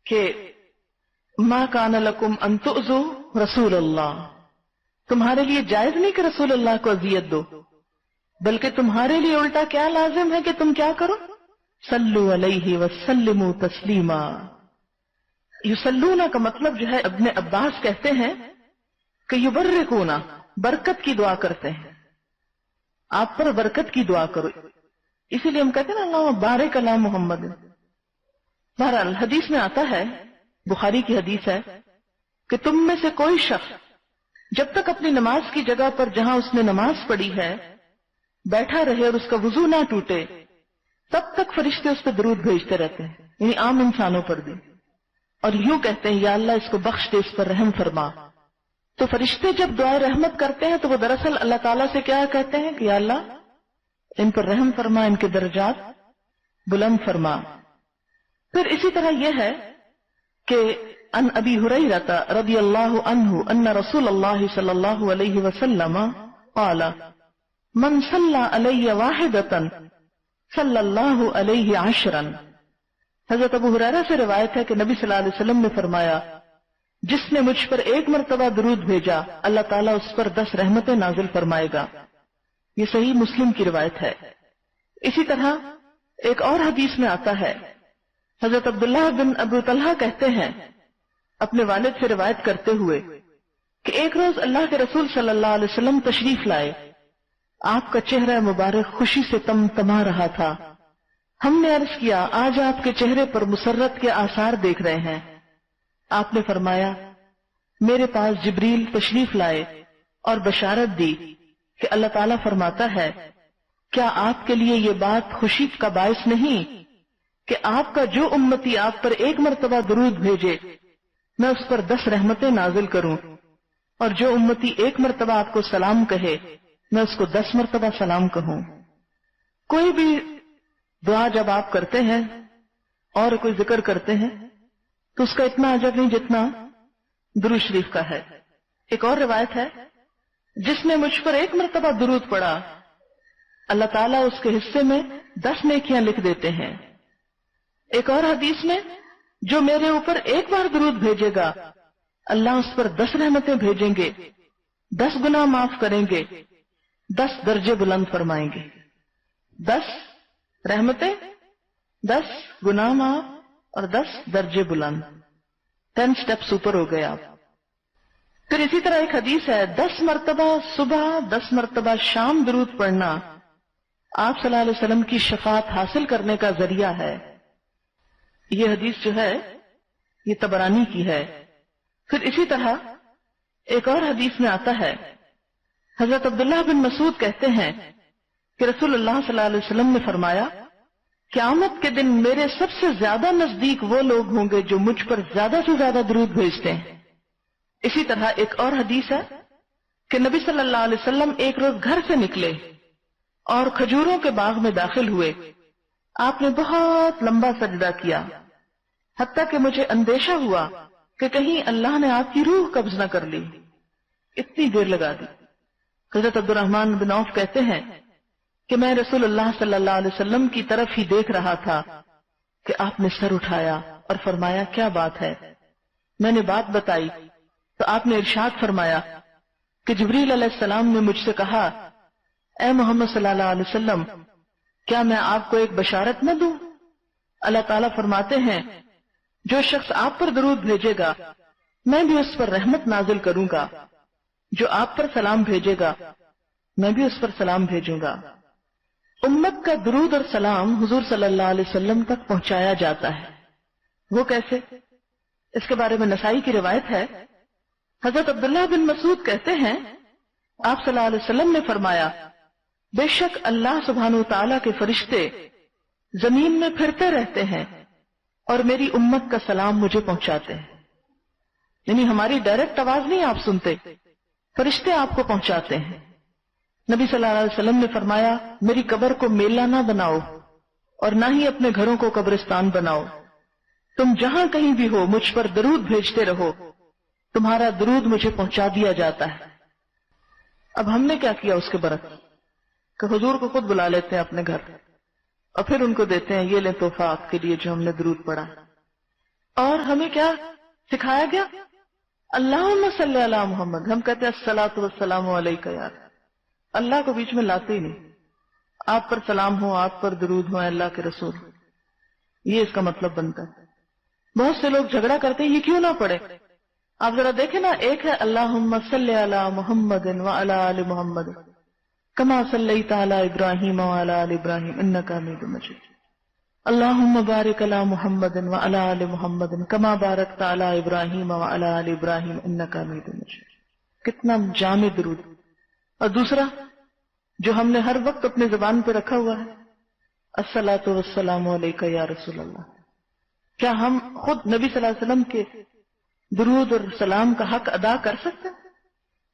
کہ ما کان لکم ان تؤذوا رسول اللہ، تمہارے لیے جائز نہیں کہ رسول اللہ کو اذیت دو، بلکہ تمہارے لیے الٹا کیا لازم ہے کہ تم کیا کرو؟ صلو علیہ وسلموا تسلیما۔ یصلون کا مطلب جو ہے ابن عباس کہتے ہیں کہ یبرکون، برکت کی دعا کرتے ہیں، آپ پر برکت کی دعا کرو، اسی لیے ہم کہتے ہیں نا اللہم بارک علی محمد۔ بہرحال حدیث میں آتا ہے، بخاری کی حدیث ہے کہ تم میں سے کوئی شخص جب تک اپنی نماز کی جگہ پر جہاں اس نے نماز پڑھی ہے بیٹھا رہے اور اس کا وضو نہ ٹوٹے، تب تک فرشتے اس پہ درود بھیجتے رہتے ہیں، یعنی عام انسانوں پر بھی، اور یوں کہتے ہیں یا اللہ اس کو بخش دے، اس پر رحم فرما۔ تو فرشتے جب دعائے رحمت کرتے ہیں تو وہ دراصل اللہ تعالیٰ سے کیا کہتے ہیں کہ یا اللہ ان پر رحم فرما، ان کے درجات بلند فرما۔ پھر اسی طرح یہ ہے کہ ان ابی ہریرہ رضی اللہ عنہ ان رسول اللہ صلی اللہ علیہ وسلم قال من صلی علی واحدۃ صلی اللہ علیہ عشرا۔ حضرت ابو ہریرہ سے روایت ہے کہ نبی صلی اللہ علیہ وسلم نے فرمایا جس نے مجھ پر ایک مرتبہ درود بھیجا اللہ تعالیٰ اس پر 10 رحمتیں نازل فرمائے گا۔ یہ صحیح مسلم کی روایت ہے۔ اسی طرح ایک اور حدیث میں آتا ہے، حضرت عبداللہ بن ابو طلحہ کہتے ہیں اپنے والد سے روایت کرتے ہوئے کہ ایک روز اللہ کے رسول صلی اللہ علیہ وسلم تشریف لائے، آپ کا چہرہ مبارک خوشی سے تمتما رہا تھا۔ ہم نے عرض کیا آج آپ کے چہرے پر مسرت کے آثار دیکھ رہے ہیں۔ آپ نے فرمایا میرے پاس جبریل تشریف لائے اور بشارت دی کہ اللہ تعالیٰ فرماتا ہے کیا آپ کے لیے یہ بات خوشی کا باعث نہیں کہ آپ کا جو امتی آپ پر ایک مرتبہ درود بھیجے میں اس پر 10 رحمتیں نازل کروں، اور جو امتی ایک مرتبہ آپ کو سلام کہے میں اس کو 10 مرتبہ سلام کہوں۔ کوئی بھی دعا جب آپ کرتے ہیں اور کوئی ذکر کرتے ہیں تو اس کا اتنا اجر نہیں جتنا درود شریف کا ہے۔ ایک اور روایت ہے جس نے مجھ پر ایک مرتبہ درود پڑھا اللہ تعالیٰ اس کے حصے میں 10 نیکیاں لکھ دیتے ہیں۔ ایک اور حدیث میں جو میرے اوپر ایک بار درود بھیجے گا اللہ اس پر 10 رحمتیں بھیجیں گے، 10 گناہ معاف کریں گے، 10 درجے بلند فرمائیں گے۔ 10 رحمتیں، 10 گناہ معاف اور 10 درجے بلند، 10 سٹیپس اوپر ہو گئے آپ۔ پھر اسی طرح ایک حدیث ہے 10 مرتبہ صبح 10 مرتبہ شام درود پڑھنا آپ صلی اللہ علیہ وسلم کی شفاعت حاصل کرنے کا ذریعہ ہے۔ یہ حدیث جو ہے یہ طبرانی کی ہے۔ پھر اسی طرح ایک اور حدیث میں آتا ہے، حضرت عبداللہ بن مسعود کہتے ہیں کہ رسول اللہ صلی اللہ علیہ وسلم نے فرمایا قیامت کے دن میرے سب سے زیادہ نزدیک وہ لوگ ہوں گے جو مجھ پر زیادہ سے زیادہ درود بھیجتے ہیں۔ اسی طرح ایک اور حدیث ہے کہ نبی صلی اللہ علیہ وسلم ایک روز گھر سے نکلے اور کھجوروں کے باغ میں داخل ہوئے، آپ نے بہت لمبا سجدہ کیا حتیٰ کہ مجھے اندیشہ ہوا کہ کہیں اللہ نے آپ کی روح قبض نہ کر لی، اتنی دیر لگا دی۔ حضرت عبد الرحمن بن عوف کہتے ہیں کہ میں رسول اللہ صلی اللہ علیہ وسلم کی طرف ہی دیکھ رہا تھا کہ آپ نے سر اٹھایا اور فرمایا کیا بات ہے؟ میں نے بات بتائی تو آپ نے ارشاد فرمایا کہ جبریل علیہ السلام نے مجھ سے کہا اے محمد صلی اللہ علیہ وسلم کیا میں آپ کو ایک بشارت نہ دوں؟ اللہ تعالیٰ فرماتے ہیں جو شخص آپ پر درود بھیجے گا میں بھی اس پر رحمت نازل کروں گا، جو آپ پر سلام بھیجے گا میں بھی اس پر سلام بھیجوں گا۔ امت کا درود اور سلام حضور صلی اللہ علیہ وسلم تک پہنچایا جاتا ہے۔ وہ کیسے؟ اس کے بارے میں نسائی کی روایت ہے، حضرت عبداللہ بن مسعود کہتے ہیں آپ صلی اللہ علیہ وسلم نے فرمایا بے شک اللہ سبحانہ وتعالیٰ کے فرشتے زمین میں پھرتے رہتے ہیں اور میری امت کا سلام مجھے پہنچاتے ہیں، یعنی ہماری ڈائریکٹ آواز نہیں آپ سنتے، فرشتے آپ کو پہنچاتے ہیں۔ نبی صلی اللہ علیہ وسلم نے فرمایا میری قبر کو میلہ نہ بناؤ اور نہ ہی اپنے گھروں کو قبرستان بناؤ، تم جہاں کہیں بھی ہو مجھ پر درود بھیجتے رہو، تمہارا درود مجھے پہنچا دیا جاتا ہے۔ اب ہم نے کیا کیا اس کے برعکس کہ حضور کو خود بلا لیتے ہیں اپنے گھر اور پھر ان کو دیتے ہیں یہ لیں تحفہ آپ کے لیے جو ہم نے درود پڑھا، اور ہمیں کیا سکھایا گیا؟ اللہم صلی علی محمد. ہم کہتے ہیں الصلاۃ والسلام علیک یار، اللہ کو بیچ میں لاتے ہی نہیں. آپ پر سلام ہو، آپ پر درود ہو اے اللہ کے رسول، یہ اس کا مطلب بنتا ہے. بہت سے لوگ جھگڑا کرتے ہیں یہ کیوں نہ پڑھے. آپ ذرا دیکھیں نا، ایک ہے اللہم صلی علی محمد وعلی آل محمد کما صلیت علی ابراہیم وعلی آل ابراہیم انک حمید مجید، اللہم بارک علی محمد وعلی آل محمد کما بارکت علی ابراہیم وعلی آل ابراہیم انک حمید مجید. کتنا جامع درود. اور دوسرا جو ہم نے ہر وقت اپنے زبان پہ رکھا ہوا ہے، الصلاۃ والسلام علیک یا رسول اللہ. کیا ہم خود نبی صلی اللہ علیہ وسلم کے درود اور سلام کا حق ادا کر سکتے ہیں؟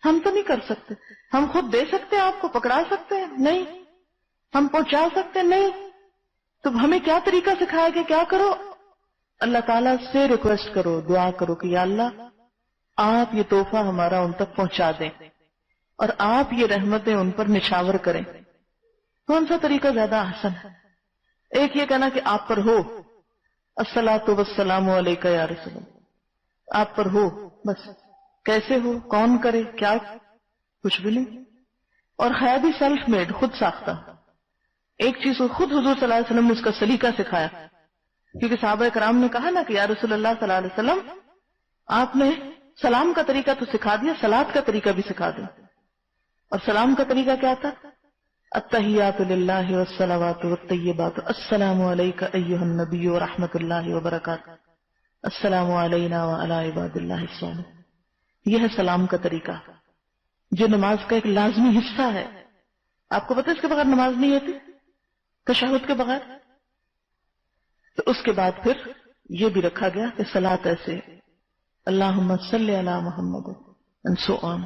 ہم تو نہیں کر سکتے. ہم خود دے سکتے ہیں، آپ کو پکڑا سکتے ہیں؟ نہیں. ہم پہنچا سکتے ہیں؟ نہیں. تو ہمیں کیا طریقہ سکھایا کہ کیا کرو؟ اللہ تعالیٰ سے ریکویسٹ کرو، دعا کرو کہ یا اللہ آپ یہ تحفہ ہمارا ان تک پہنچا دیں اور آپ یہ رحمتیں ان پر نچھاور کریں. کون سا طریقہ زیادہ احسن ہے؟ ایک یہ کہنا کہ آپ پر ہو، الصلاۃ والسلام علیک یا رسول اللہ، آپ پر ہو بس. کیسے ہو، کون کرے، کیا، کچھ بھی نہیں. اور ہے بھی سیلف میڈ، خود ساختہ. ایک چیز کو خود حضور صلی اللہ علیہ وسلم نے اس کا سلیقہ سکھایا، کیونکہ صحابہ کرام نے کہا نا کہ یا رسول اللہ صلی اللہ علیہ وسلم آپ نے سلام کا طریقہ تو سکھا دیا، سلاد کا طریقہ بھی سکھا دیا. اور سلام کا طریقہ کیا تھا؟ التحیات للہ والصلوات والطیبات السلام علیک ایھا النبی ورحمۃ اللہ وبرکاتہ السلام علینا وعلی عباد اللہ الصالحین. یہ ہے سلام کا طریقہ جو نماز کا ایک لازمی حصہ ہے. آپ کو پتہ ہے اس کے بغیر نماز نہیں ہوتی، تشہد کے بغیر. تو اس کے بعد پھر یہ بھی رکھا گیا کہ صلاۃ ایسے اللہم صلی علی محمد and so on.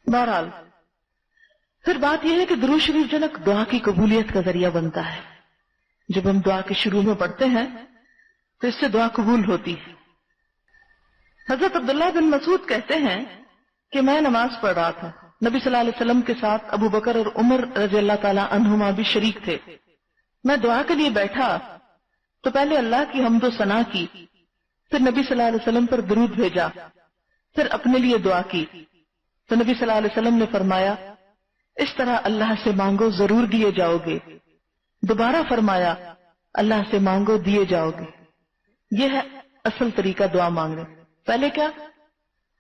بہرحال پھر بات یہ ہے کہ درود شریف جنک دعا کی قبولیت کا ذریعہ بنتا ہے. جب ہم دعا کے شروع میں پڑھتے ہیں تو اس سے دعا قبول ہوتی ہے. حضرت عبداللہ بن مسعود کہتے ہیں کہ میں نماز پڑھ رہا تھا، نبی صلی اللہ علیہ وسلم کے ساتھ ابو بکر اور عمر رضی اللہ تعالی عنہما بھی شریک تھے. میں دعا کے لیے بیٹھا تو پہلے اللہ کی حمد و ثنا کی، پھر نبی صلی اللہ علیہ وسلم پر درود بھیجا، پھر اپنے لیے دعا کی. تو نبی صلی اللہ علیہ وسلم نے فرمایا اس طرح اللہ سے مانگو ضرور دیے جاؤ گے. دوبارہ فرمایا اللہ سے مانگو دیے جاؤ گے. یہ ہے اصل طریقہ دعا مانگنے. پہلے کیا؟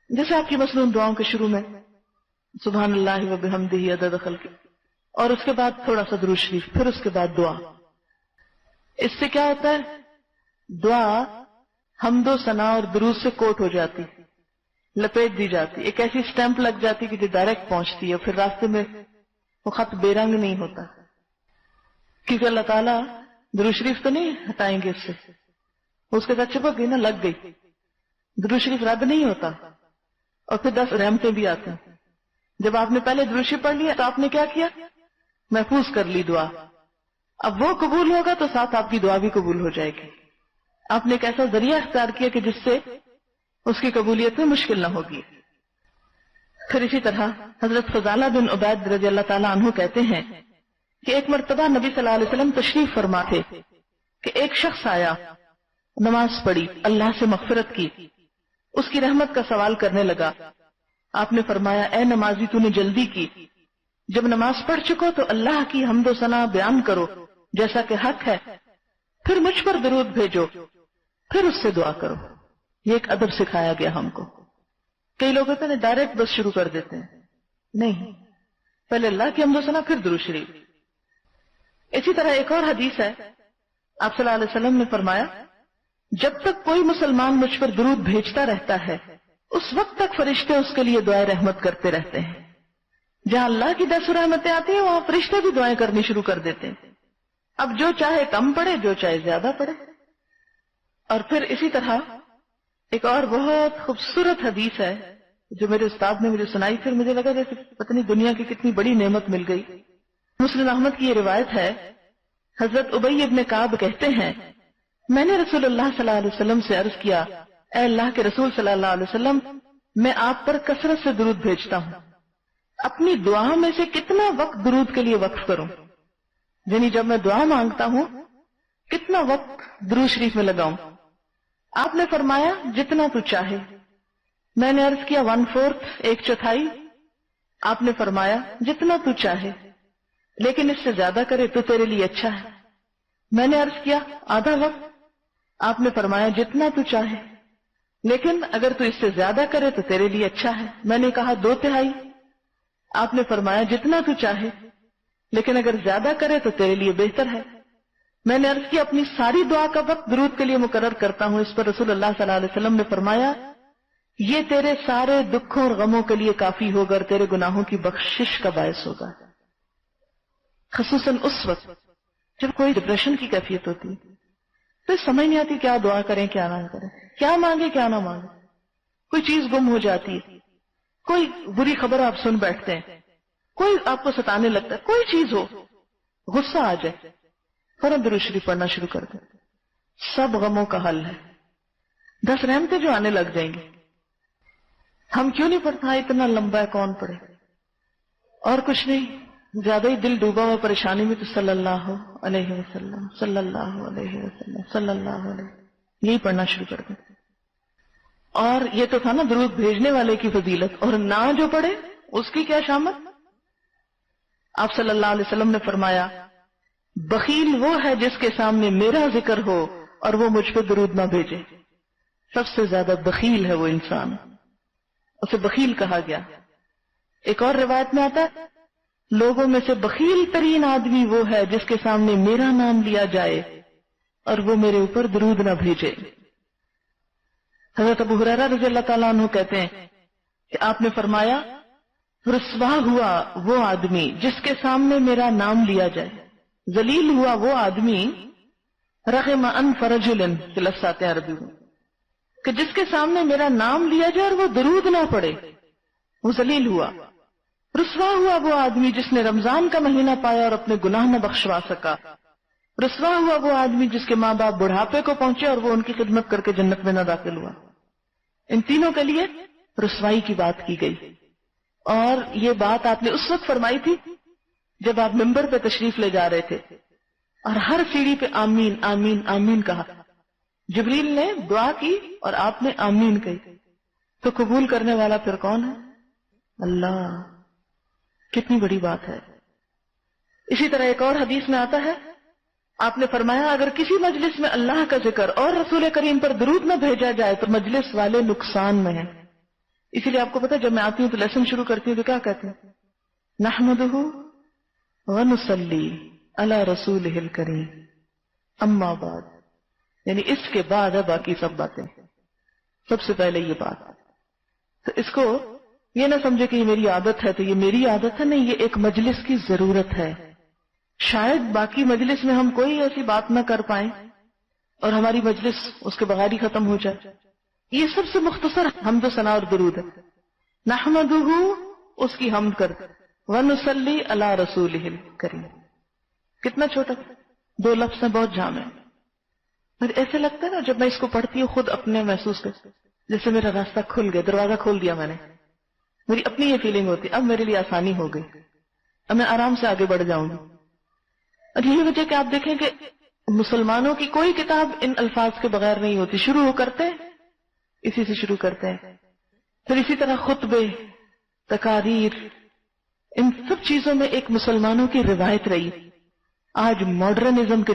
جیسے آپ کی مصنون دعاؤں کے شروع میں سبحان اللہ و بحمدہ عدد خلقہ، اور اس کے بعد تھوڑا سا درود شریف، پھر اس کے بعد دعا. اس سے کیا ہوتا ہے؟ دعا حمد و ثنا اور درود سے کوٹ ہو جاتی، لپیٹ دی جاتی، ایک ایسی سٹیمپ لگ جاتی کہ جو ڈائریکٹ پہنچتی ہے. پھر راستے میں وہ خط بے رنگ نہیں ہوتا، کیونکہ اللہ تعالیٰ درود شریف تو نہیں ہٹائیں گے اس سے، اس کے ساتھ چپک گئی نا، لگ گئی. درود شریف رد نہیں ہوتا. اور پھر 10 رحمتیں بھی آتی ہیں. جب آپ نے پہلے درود شریف پڑھ لیا تو آپ نے کیا کیا؟ محفوظ کر لی دعا. اب وہ قبول ہوگا تو ساتھ آپ کی دعا بھی قبول ہو جائے گی. آپ نے ایک ایسا ذریعہ اختیار کیا کہ جس سے اس کی قبولیت میں مشکل نہ ہوگی. پھر اسی طرح حضرت فضالہ بن عبید رضی اللہ تعالیٰ عنہ کہتے ہیں کہ ایک مرتبہ نبی صلی اللہ علیہ وسلم تشریف فرما تھے کہ ایک شخص آیا، نماز پڑھی، اللہ سے مغفرت کی، اس کی رحمت کا سوال کرنے لگا. آپ نے فرمایا اے نمازی تو نے جلدی کی، جب نماز پڑھ چکو تو اللہ کی حمد و ثنا بیان کرو جیسا کہ حق ہے، پھر مجھ پر درود بھیجو، پھر اس سے دعا کرو. یہ ایک ادب سکھایا گیا ہم کو. کئی لوگ ہوتے ہیں ڈائریکٹ بس شروع کر دیتے ہیں، نہیں، پہلے اللہ کی حمد و ثنا پھر درود شریف. اسی طرح ایک اور حدیث ہے، آپ صلی اللہ علیہ وسلم نے فرمایا جب تک کوئی مسلمان مجھ پر درود بھیجتا رہتا ہے اس وقت تک فرشتے اس کے لیے دعائیں رحمت کرتے رہتے ہیں. جہاں اللہ کی 10 رحمتیں آتی ہیں وہاں فرشتے بھی دعائیں کرنی شروع کر دیتے ہیں. اب جو چاہے کم پڑھے، جو چاہے زیادہ پڑھے. اور پھر اسی طرح ایک اور بہت خوبصورت حدیث ہے جو میرے استاد نے مجھے سنائی، پھر مجھے لگا جیسے پتہ نہیں دنیا کی کتنی بڑی نعمت مل گئی. مسلم احمد کی یہ روایت ہے، حضرت ابی ابن کعب کہتے ہیں میں نے رسول اللہ صلی اللہ علیہ وسلم سے عرض کیا اے اللہ کے رسول صلی اللہ علیہ وسلم میں آپ پر کثرت سے درود بھیجتا ہوں، اپنی دعا میں سے کتنا وقت درود کے لیے وقف کروں؟ یعنی جب میں دعا مانگتا ہوں کتنا وقت درود شریف میں لگاؤں؟ آپ نے فرمایا جتنا تو چاہے. میں نے عرض کیا 1/4 ایک چوتھائی. آپ نے فرمایا جتنا تو چاہے لیکن اس سے زیادہ کرے تو تیرے لیے اچھا ہے. میں نے عرض کیا آدھا وقت. آپ نے فرمایا جتنا تو چاہے لیکن اگر تو اس سے زیادہ کرے تو تیرے لیے اچھا ہے. میں نے کہا 2/3. آپ نے فرمایا جتنا تو چاہے لیکن اگر زیادہ کرے تو تیرے لیے بہتر ہے. میں نے عرض کیا اپنی ساری دعا کا وقت درود کے لیے مقرر کرتا ہوں. اس پر رسول اللہ صلی اللہ علیہ وسلم نے فرمایا یہ تیرے سارے دکھوں اور غموں کے لیے کافی ہوگا اور تیرے گناہوں کی بخشش کا باعث ہوگا. خصوصاً اس وقت جب کوئی ڈپریشن کی کیفیت ہوتی ہے تو سمجھ نہیں آتی کیا دعا کریں کیا نہ کریں، کیا مانگے کیا نہ مانگے. کوئی چیز گم ہو جاتی ہے، کوئی بری خبر آپ سن بیٹھتے ہیں، کوئی آپ کو ستانے لگتا ہے، کوئی چیز ہو، غصہ آ جائے، فوراً درود شریف پڑھنا شروع کر دیں. سب غموں کا حل ہے. 10 رحمتیں جو آنے لگ جائیں گی. ہم کیوں نہیں پڑھتا؟ اتنا لمبا ہے کون پڑھے؟ اور کچھ نہیں، زیادہ ہی دل ڈوبا ہوا پریشانی میں تو صلی اللہ علیہ وسلم صلی اللہ علیہ وسلم صلی اللہ علیہ یہی پڑھنا شروع کر دیں. اور یہ تو تھا نا درود بھیجنے والے کی فضیلت، اور نہ جو پڑھے اس کی کیا شامت. آپ صلی اللہ علیہ وسلم نے فرمایا بخیل وہ ہے جس کے سامنے میرا ذکر ہو اور وہ مجھ پہ درود نہ بھیجے. سب سے زیادہ بخیل ہے وہ انسان، اسے بخیل کہا گیا. ایک اور روایت میں آتا ہے لوگوں میں سے بخیل ترین آدمی وہ ہے جس کے سامنے میرا نام لیا جائے اور وہ میرے اوپر درود نہ بھیجے. حضرت ابو ہریرہ رضی اللہ تعالیٰ عنہ کہتے ہیں کہ آپ نے فرمایا رسوا ہوا وہ آدمی جس کے سامنے میرا نام لیا جائے، ذلیل ہوا وہ آدمی، رغم انف رجل کے لفظ آتے ہیں عربی میں، کہ جس کے سامنے میرا نام لیا جائے اور وہ درود نہ پڑے، وہ ذلیل ہوا. رسوا ہوا وہ آدمی جس نے رمضان کا مہینہ پایا اور اپنے گناہ نہ بخشوا سکا. رسوا ہوا وہ آدمی جس کے ماں باپ بڑھاپے کو پہنچے اور وہ ان کی خدمت کر کے جنت میں نہ داخل ہوا. ان تینوں کے لیے رسوائی کی بات کی گئی. اور یہ بات آپ نے اس وقت فرمائی تھی جب آپ ممبر پہ تشریف لے جا رہے تھے اور ہر سیڑھی پہ آمین آمین آمین کہا. جبریل نے دعا کی اور آپ نے آمین کہی. تو قبول کرنے والا پھر کون ہے؟ اللہ. کتنی بڑی بات ہے. اسی طرح ایک اور حدیث میں آتا ہے آپ نے فرمایا اگر کسی مجلس میں اللہ کا ذکر اور رسول کریم پر درود نہ بھیجا جائے تو مجلس والے نقصان میں ہیں. اسی لیے آپ کو پتا جب میں آتی ہوں تو لیسن شروع کرتی ہوں تو کیا کہتے ہیں؟ نحمدہ ونصلی علی رسولہ الکریم اما بعد، یعنی اس کے بعد ہے باقی سب باتیں. سب سے پہلے یہ بات. تو اس کو یہ نہ سمجھے کہ یہ میری عادت ہے تو یہ میری عادت ہے، نہیں، یہ ایک مجلس کی ضرورت ہے. شاید باقی مجلس میں ہم کوئی ایسی بات نہ کر پائیں اور ہماری مجلس اس کے بغیر ہی ختم ہو جائے. یہ سب سے مختصر حمد و ثنا اور درود ہے. نحمدہ اس کی حمد کر، ونصلی علی رسولہ الکریم. کتنا چھوٹا، 2 لفظ ہیں، بہت جامع. پھر ایسے لگتا ہے نا جب میں اس کو پڑھتی ہوں خود اپنے محسوس کرتی جیسے میرا راستہ کھل گیا، دروازہ کھول دیا میں نے. میری اپنی یہ فیلنگ ہوتی اب میرے لیے آسانی ہو گئی، اب میں آرام سے آگے بڑھ جاؤں گی. اور یہی وجہ کہ آپ دیکھیں کہ مسلمانوں کی کوئی کتاب ان الفاظ کے بغیر نہیں ہوتی. شروع ہو کرتے اسی سے شروع کرتے ہیں. پھر اسی طرح خطبے، تقاریر، ان سب چیزوں میں ایک مسلمانوں کی روایت رہی. آج ماڈرنزم کے